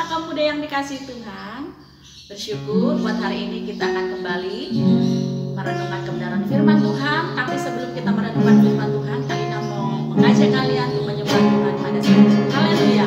anak-anak kaum muda yang dikasihi Tuhan, bersyukur buat hari ini kita akan kembali merenungkan kebenaran firman Tuhan. Tapi sebelum kita merenungkan firman Tuhan, Kalina mau mengajak kalian untuk menyembah Tuhan pada saat ini. Haleluya.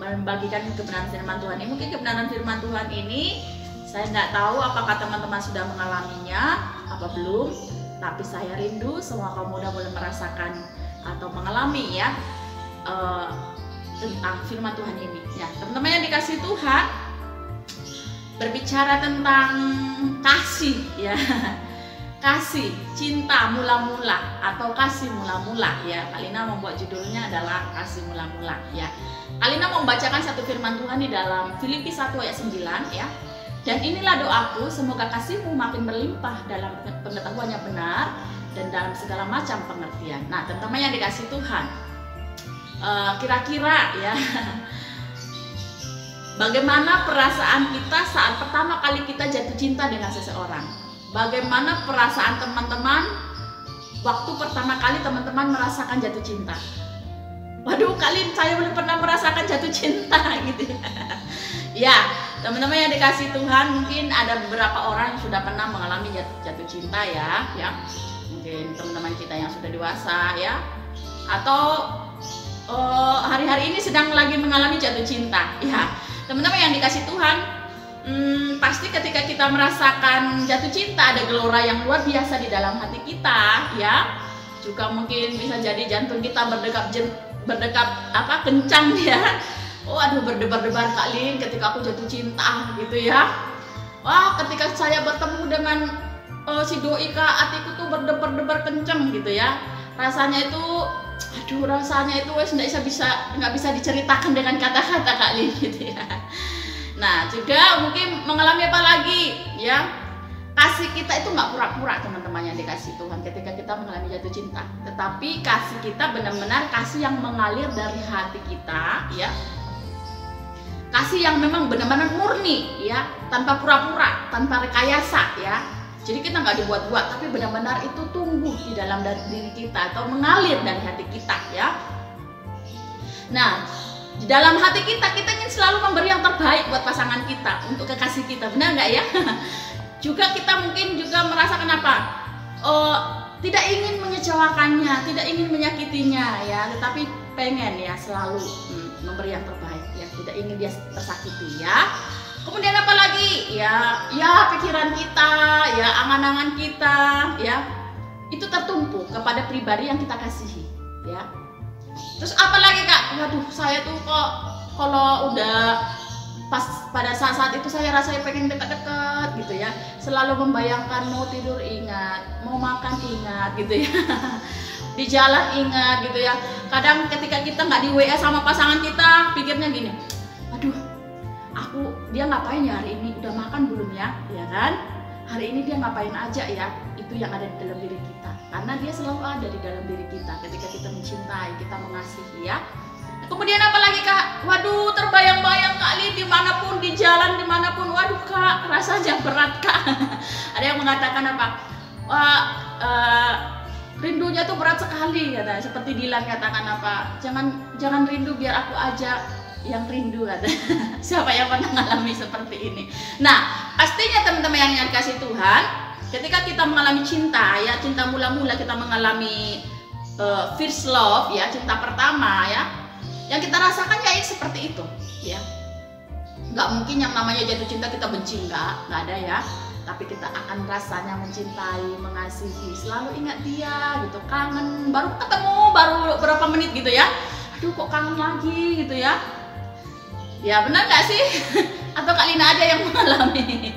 Membagikan kebenaran firman Tuhan ini. Mungkin kebenaran firman Tuhan ini saya nggak tahu apakah teman-teman sudah mengalaminya apa belum, tapi saya rindu semua kaum muda boleh merasakan atau mengalami ya tentang firman Tuhan ini ya. Teman-teman yang dikasihi Tuhan, berbicara tentang kasih ya. Kasih, cinta mula-mula atau kasih mula-mula ya. Kalina membuat judulnya adalah kasih mula-mula ya. Kalina mau membacakan satu firman Tuhan di dalam Filipi 1 ayat 9 ya. Dan inilah doaku, semoga kasihmu makin berlimpah dalam pengetahuannya benar dan dalam segala macam pengertian. Nah, teman-teman yang dikasihi Tuhan, kira-kira ya bagaimana perasaan kita saat pertama kali kita jatuh cinta dengan seseorang? Bagaimana perasaan teman-teman waktu pertama kali teman-teman merasakan jatuh cinta? Waduh, saya belum pernah merasakan jatuh cinta gitu ya. Ya, teman-teman yang dikasih Tuhan, mungkin ada beberapa orang yang sudah pernah mengalami jatuh cinta ya. Mungkin teman-teman kita yang sudah dewasa ya, atau hari-hari ini sedang lagi mengalami jatuh cinta ya. Teman-teman yang dikasih Tuhan, pasti ketika kita merasakan jatuh cinta ada gelora yang luar biasa di dalam hati kita ya. Juga mungkin bisa jadi jantung kita berdekat kencang ya. Aduh, berdebar-debar Kak Lin ketika aku jatuh cinta gitu ya. Wah, ketika saya bertemu dengan si doi Kak, hatiku tuh berdebar-debar kencang gitu ya. Rasanya itu wes nggak bisa diceritakan dengan kata-kata Kak Lin gitu ya. Nah, juga mungkin mengalami apa lagi ya? Kasih kita itu nggak pura-pura, teman-teman yang dikasih Tuhan, ketika kita mengalami jatuh cinta. Tetapi kasih kita benar-benar kasih yang mengalir dari hati kita ya. Kasih yang memang benar-benar murni ya, tanpa pura-pura, tanpa rekayasa ya. Jadi kita nggak dibuat-buat, tapi benar-benar itu tumbuh di dalam diri kita atau mengalir dari hati kita ya. Nah, di dalam hati kita ingin selalu memberi yang terbaik buat pasangan kita, untuk kekasih kita, benar nggak ya? Juga kita mungkin juga merasakan apa? Tidak ingin mengecewakannya, tidak ingin menyakitinya ya, tetapi pengen ya selalu memberi yang terbaik ya, tidak ingin dia tersakiti ya. Kemudian apa lagi? Ya pikiran kita, ya angan-angan kita, ya itu tertumpu kepada pribadi yang kita kasihi, ya. Terus apa lagi Kak? Waduh, saya tuh kok kalau udah pada saat itu saya rasanya pengen dekat-dekat gitu ya. Selalu membayangkan mau tidur ingat, mau makan ingat gitu ya. Di jalan ingat gitu ya. Kadang ketika kita nggak di WA sama pasangan kita, pikirnya gini, aduh, dia ngapain ya hari ini, udah makan belum ya, ya kan? Hari ini dia ngapain aja ya, itu yang ada di dalam diri kita. Karena dia selalu ada di dalam diri kita ketika kita mencintai, kita mengasihi ya. Kemudian apa lagi Kak? Waduh, terbayang-bayang Kak Li dimanapun, di jalan dimanapun. Waduh Kak, rasanya berat Kak. Ada yang mengatakan apa? Wah, rindunya tuh berat sekali kata. Seperti Dilan katakan apa? Jangan rindu, biar aku aja yang rindu kata. Siapa yang pernah mengalami seperti ini? Nah, pastinya teman-teman yang dikasih Tuhan, ketika kita mengalami cinta ya, cinta mula-mula kita mengalami first love ya, cinta pertama ya. Yang kita rasakan ya seperti itu ya. Nggak mungkin yang namanya jatuh cinta kita benci, nggak ada ya. Tapi kita akan rasanya mencintai, mengasihi, selalu ingat dia gitu, kangen, baru ketemu baru berapa menit gitu ya, aduh kok kangen lagi gitu ya. Ya benar nggak sih? Atau Kak Lina aja yang mengalami?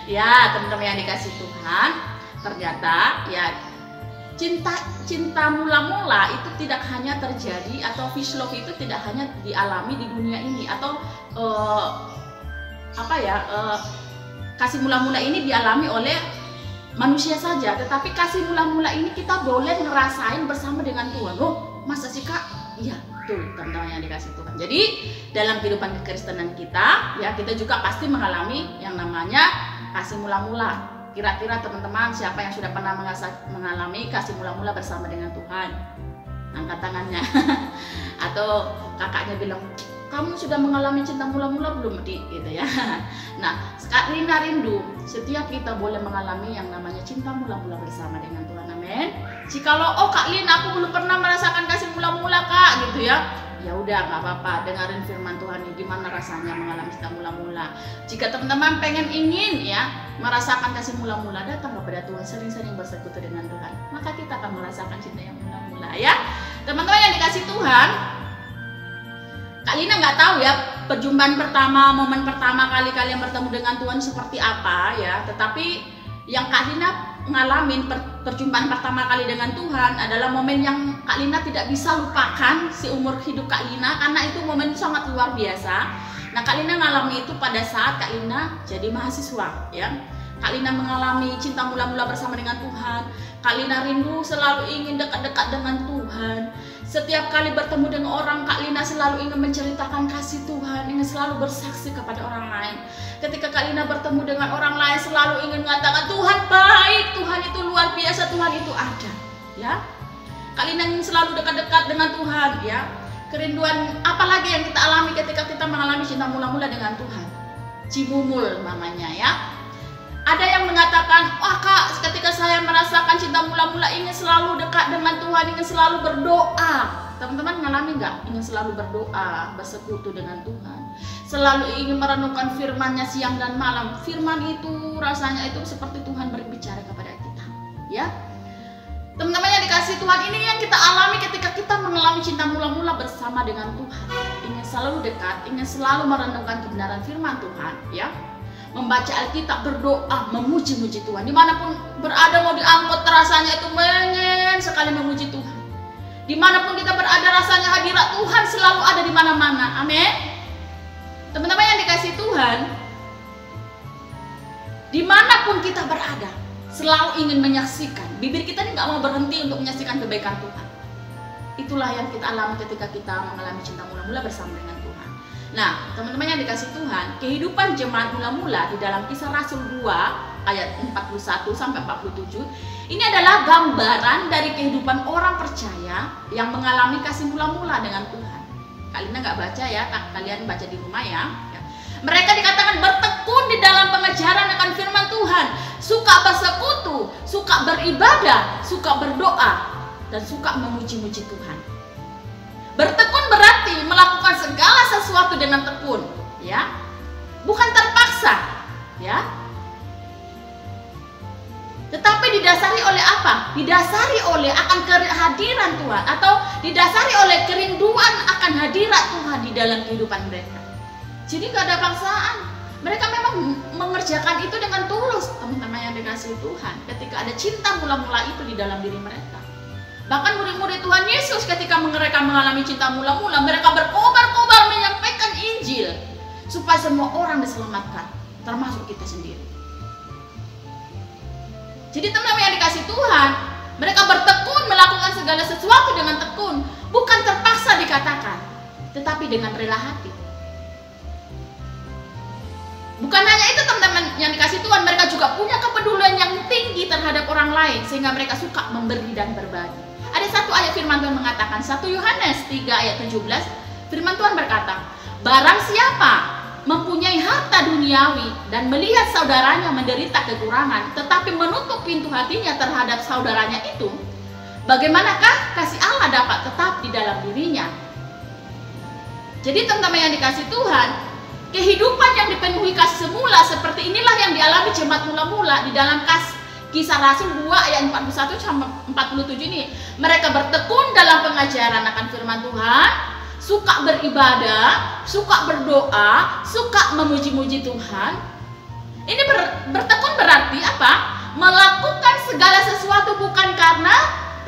Ya teman-teman yang dikasih Tuhan, ternyata ya cinta mula-mula itu tidak hanya terjadi, atau first love itu tidak hanya dialami di dunia ini, atau kasih mula-mula ini dialami oleh manusia saja, tetapi kasih mula-mula ini kita boleh ngerasain bersama dengan Tuhan. Oh, masa sih Kak? Iya, betul teman-teman yang dikasih Tuhan. Jadi dalam kehidupan kekristenan kita ya, kita juga pasti mengalami yang namanya kasih mula-mula. Kira-kira teman-teman siapa yang sudah pernah mengalami kasih mula-mula bersama dengan Tuhan? Angkat tangannya. Atau kakaknya bilang, kamu sudah mengalami cinta mula-mula belum Dik? Gitu ya. Nah, Kak Lina rindu setiap kita boleh mengalami yang namanya cinta mula-mula bersama dengan Tuhan. Amin. Jikalau Kak Lina aku belum pernah merasakan kasih mula-mula Kak gitu ya, ya udah nggak apa-apa, dengerin firman Tuhan ini gimana rasanya mengalami cinta mula-mula. Jika teman-teman ingin ya merasakan kasih mula-mula, datang kepada Tuhan, sering-sering bersekutu dengan Tuhan, maka kita akan merasakan cinta yang mula-mula ya. Teman-teman yang dikasih Tuhan, Kak Lina nggak tahu ya perjumpaan pertama, momen pertama kali kalian bertemu dengan Tuhan seperti apa ya, tetapi yang Kak Lina ngalamin perjumpaan pertama kali dengan Tuhan adalah momen yang Kak Lina tidak bisa lupakan seumur hidup Kak Lina, karena itu momen sangat luar biasa. Nah, Kak Lina ngalami itu pada saat Kak Lina jadi mahasiswa ya. Kak Lina mengalami cinta mula-mula bersama dengan Tuhan. Kak Lina rindu selalu ingin dekat-dekat dengan Tuhan. Setiap setiap kali bertemu dengan orang, Kak Lina selalu ingin menceritakan kasih Tuhan, ingin selalu bersaksi kepada orang lain. Ketika Kak Lina bertemu dengan orang lain, selalu ingin mengatakan Tuhan baik, Tuhan itu luar biasa, Tuhan itu ada. Ya, Kak Lina ingin selalu dekat-dekat dengan Tuhan. Ya, kerinduan apalagi yang kita alami ketika kita mengalami cinta mula-mula dengan Tuhan. Cimumul namanya ya. Ada yang mengatakan, wah Kak, ketika saya merasakan cinta mula-mula ingin selalu dekat dengan Tuhan, ingin selalu berdoa. Teman-teman mengalami nggak? Ingin selalu berdoa, bersekutu dengan Tuhan, selalu ingin merenungkan firman-Nya siang dan malam. Firman itu rasanya itu seperti Tuhan berbicara kepada kita. Ya, teman-teman yang dikasih Tuhan, ini yang kita alami ketika kita mengalami cinta mula-mula bersama dengan Tuhan. Ingin selalu dekat, ingin selalu merenungkan kebenaran firman Tuhan. Ya, membaca Alkitab, berdoa, memuji-muji Tuhan. Dimanapun berada, mau diangkut, rasanya itu pengen sekali memuji Tuhan. Dimanapun kita berada, rasanya hadirat Tuhan selalu ada di mana-mana. Amin. Teman-teman yang dikasih Tuhan, dimanapun kita berada, selalu ingin menyaksikan. Bibir kita ini nggak mau berhenti untuk menyaksikan kebaikan Tuhan. Itulah yang kita alami ketika kita mengalami cinta mula-mula bersama dengan Tuhan. Nah, teman-teman yang dikasih Tuhan, kehidupan jemaat mula-mula di dalam Kisah Rasul 2 ayat 41 sampai 47 ini adalah gambaran dari kehidupan orang percaya yang mengalami kasih mula-mula dengan Tuhan. Kalian nggak baca ya, kalian baca di rumah ya. Mereka dikatakan bertekun di dalam pengajaran akan firman Tuhan, suka bersekutu, suka beribadah, suka berdoa, dan suka memuji-muji Tuhan. Bertekun berarti melakukan segala sesuatu dengan tekun, ya, bukan terpaksa, ya, tetapi didasari oleh apa? Didasari oleh akan kehadiran Tuhan, atau didasari oleh kerinduan akan hadirat Tuhan di dalam kehidupan mereka. Jadi gak ada paksaan. Mereka memang mengerjakan itu dengan tulus, teman-teman yang dikasih Tuhan. Ketika ada cinta mula-mula itu di dalam diri mereka. Bahkan murid-murid Tuhan Yesus ketika mereka mengalami cinta mula-mula, mereka berkobar-kobar menyampaikan Injil supaya semua orang diselamatkan, termasuk kita sendiri. Jadi teman-teman yang dikasih Tuhan, mereka bertekun melakukan segala sesuatu dengan tekun, bukan terpaksa dikatakan, tetapi dengan rela hati. Bukan hanya itu teman-teman yang dikasih Tuhan, mereka juga punya kepedulian yang tinggi terhadap orang lain, sehingga mereka suka memberi dan berbagi. Ada satu ayat firman Tuhan mengatakan, 1 Yohanes 3 ayat 17, firman Tuhan berkata, barang siapa mempunyai harta duniawi dan melihat saudaranya menderita kekurangan, tetapi menutup pintu hatinya terhadap saudaranya itu, bagaimanakah kasih Allah dapat tetap di dalam dirinya? Jadi teman-teman yang dikasih Tuhan, kehidupan yang dipenuhi kasih semula seperti inilah yang dialami jemaat mula-mula di dalam Kisah Rasul 2 ayat 41 sampai 47 ini. Mereka bertekun dalam pengajaran akan firman Tuhan, suka beribadah, suka berdoa, suka memuji-muji Tuhan. Ini bertekun berarti apa? Melakukan segala sesuatu bukan karena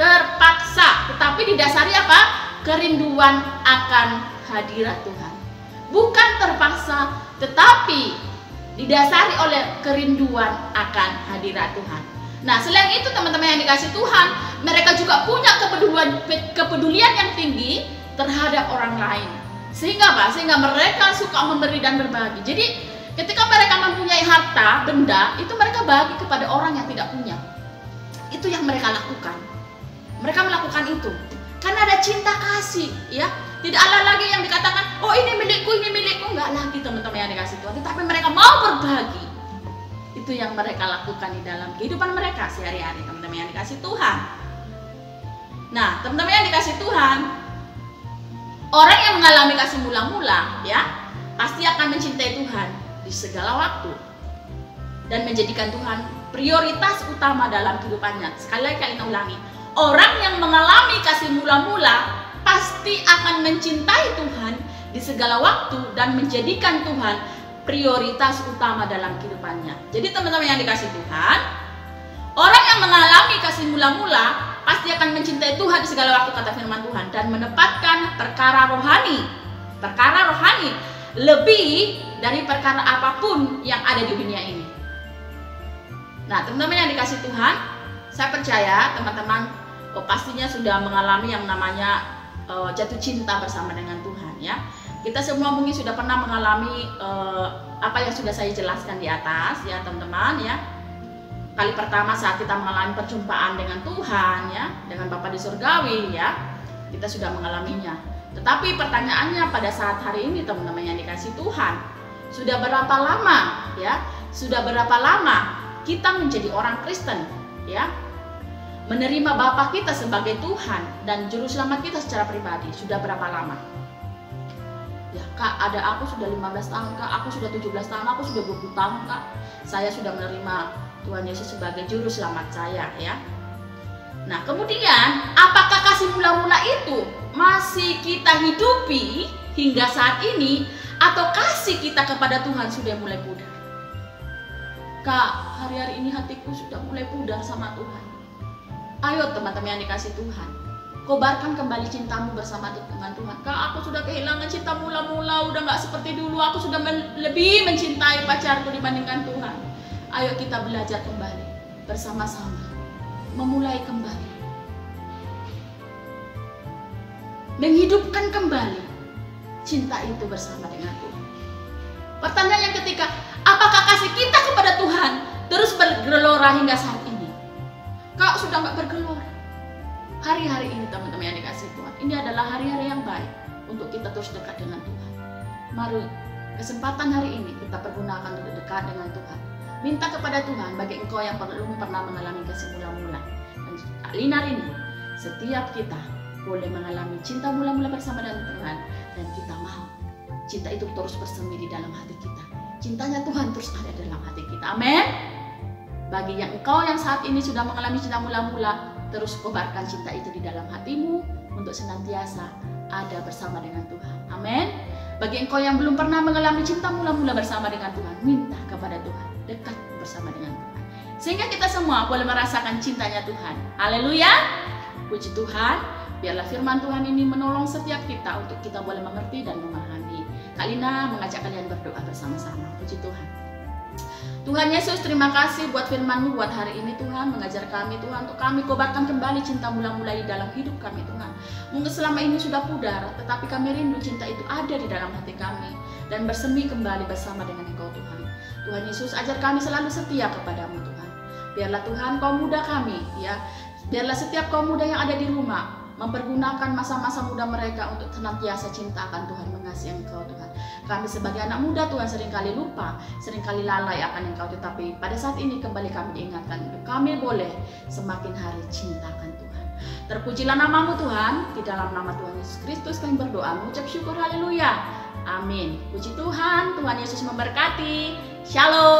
terpaksa, tetapi didasari apa? Kerinduan akan hadirat Tuhan. Bukan terpaksa, tetapi didasari oleh kerinduan akan hadirat Tuhan. Nah, selain itu teman-teman yang dikasih Tuhan, mereka juga punya kepedulian yang tinggi terhadap orang lain. Sehingga apa? Sehingga mereka suka memberi dan berbagi. Jadi ketika mereka mempunyai harta, benda, itu mereka bagi kepada orang yang tidak punya. Itu yang mereka lakukan. Mereka melakukan itu karena ada cinta kasih, ya. Tidak ada lagi yang dikatakan, oh ini milikku, enggak lagi teman-teman yang dikasih Tuhan. Tetapi mereka mau berbagi. Itu yang mereka lakukan di dalam kehidupan mereka sehari-hari, teman-teman yang dikasih Tuhan. Nah, teman-teman yang dikasih Tuhan, orang yang mengalami kasih mula-mula, ya, pasti akan mencintai Tuhan di segala waktu dan menjadikan Tuhan prioritas utama dalam kehidupannya. Sekali lagi kalian ulangi, orang yang mengalami kasih mula-mula pasti akan mencintai Tuhan di segala waktu dan menjadikan Tuhan prioritas utama dalam kehidupannya. Jadi teman-teman yang dikasih Tuhan, orang yang mengalami kasih mula-mula pasti akan mencintai Tuhan di segala waktu, kata firman Tuhan, dan menempatkan perkara rohani lebih dari perkara apapun yang ada di dunia ini. Nah, teman-teman yang dikasih Tuhan, saya percaya teman-teman pastinya sudah mengalami yang namanya jatuh cinta bersama dengan Tuhan ya. Kita semua mungkin sudah pernah mengalami apa yang sudah saya jelaskan di atas ya teman-teman ya. Kali pertama saat kita mengalami perjumpaan dengan Tuhan ya, dengan Bapa di surgawi ya, kita sudah mengalaminya. Tetapi pertanyaannya pada saat hari ini teman-teman yang dikasih Tuhan, sudah berapa lama ya? Sudah berapa lama kita menjadi orang Kristen ya? Menerima Bapa kita sebagai Tuhan dan juru selamat kita secara pribadi, sudah berapa lama? Ya Kak, ada aku sudah 15 tahun Kak, aku sudah 17 tahun, aku sudah 20 tahun Kak. Saya sudah menerima Tuhan Yesus sebagai juru selamat saya ya. Nah kemudian apakah kasih mula-mula itu masih kita hidupi hingga saat ini, atau kasih kita kepada Tuhan sudah mulai pudar? Kak, hari-hari ini hatiku sudah mulai pudar sama Tuhan. Ayo teman-teman yang dikasih Tuhan, kobarkan kembali cintamu bersama dengan Tuhan. Kak, aku sudah kehilangan cinta mula-mula, udah gak seperti dulu, aku sudah lebih mencintai pacarku dibandingkan Tuhan. Ayo kita belajar kembali bersama-sama, memulai kembali, menghidupkan kembali cinta itu bersama dengan Tuhan. Pertanyaan yang ketiga, apakah kasih kita kepada Tuhan terus bergelora hingga saat ini? Kak, sudah gak bergelora. Hari-hari ini teman-teman yang dikasih Tuhan, ini adalah hari-hari yang baik untuk kita terus dekat dengan Tuhan. Mari kesempatan hari ini kita pergunakan untuk dekat dengan Tuhan. Minta kepada Tuhan bagi engkau yang belum pernah mengalami kasih mula-mula. Dan Lina rindu setiap kita boleh mengalami cinta mula-mula bersama dengan Tuhan, dan kita mau cinta itu terus bersemi di dalam hati kita. Cintanya Tuhan terus ada dalam hati kita. Amin. Bagi yang engkau yang saat ini sudah mengalami cinta mula-mula, terus kobarkan cinta itu di dalam hatimu untuk senantiasa ada bersama dengan Tuhan. Amin. Bagi engkau yang belum pernah mengalami cinta mula-mula bersama dengan Tuhan, minta kepada Tuhan, dekat bersama dengan Tuhan, sehingga kita semua boleh merasakan cintanya Tuhan. Haleluya. Puji Tuhan. Biarlah firman Tuhan ini menolong setiap kita untuk kita boleh mengerti dan memahami. Kak Lina mengajak kalian berdoa bersama-sama. Puji Tuhan. Tuhan Yesus, terima kasih buat firman-Mu buat hari ini Tuhan, mengajar kami Tuhan, untuk kami kobarkan kembali cinta mula-mula di dalam hidup kami Tuhan. Mungkin selama ini sudah pudar, tetapi kami rindu cinta itu ada di dalam hati kami dan bersemi kembali bersama dengan Engkau Tuhan. Tuhan Yesus, ajar kami selalu setia kepadamu Tuhan. Biarlah Tuhan kaum muda kami ya, biarlah setiap kaum muda yang ada di rumah mempergunakan masa-masa muda mereka untuk senantiasa cinta akan Tuhan, mengasihi Engkau Tuhan. Kami sebagai anak muda Tuhan seringkali lupa, seringkali lalai akan Engkau, tetapi pada saat ini kembali kami diingatkan untuk kami boleh semakin hari cinta akan Tuhan. Terpujilah nama-Mu Tuhan, di dalam nama Tuhan Yesus Kristus kami berdoa, mengucap syukur, haleluya, amin. Puji Tuhan, Tuhan Yesus memberkati. Shalom.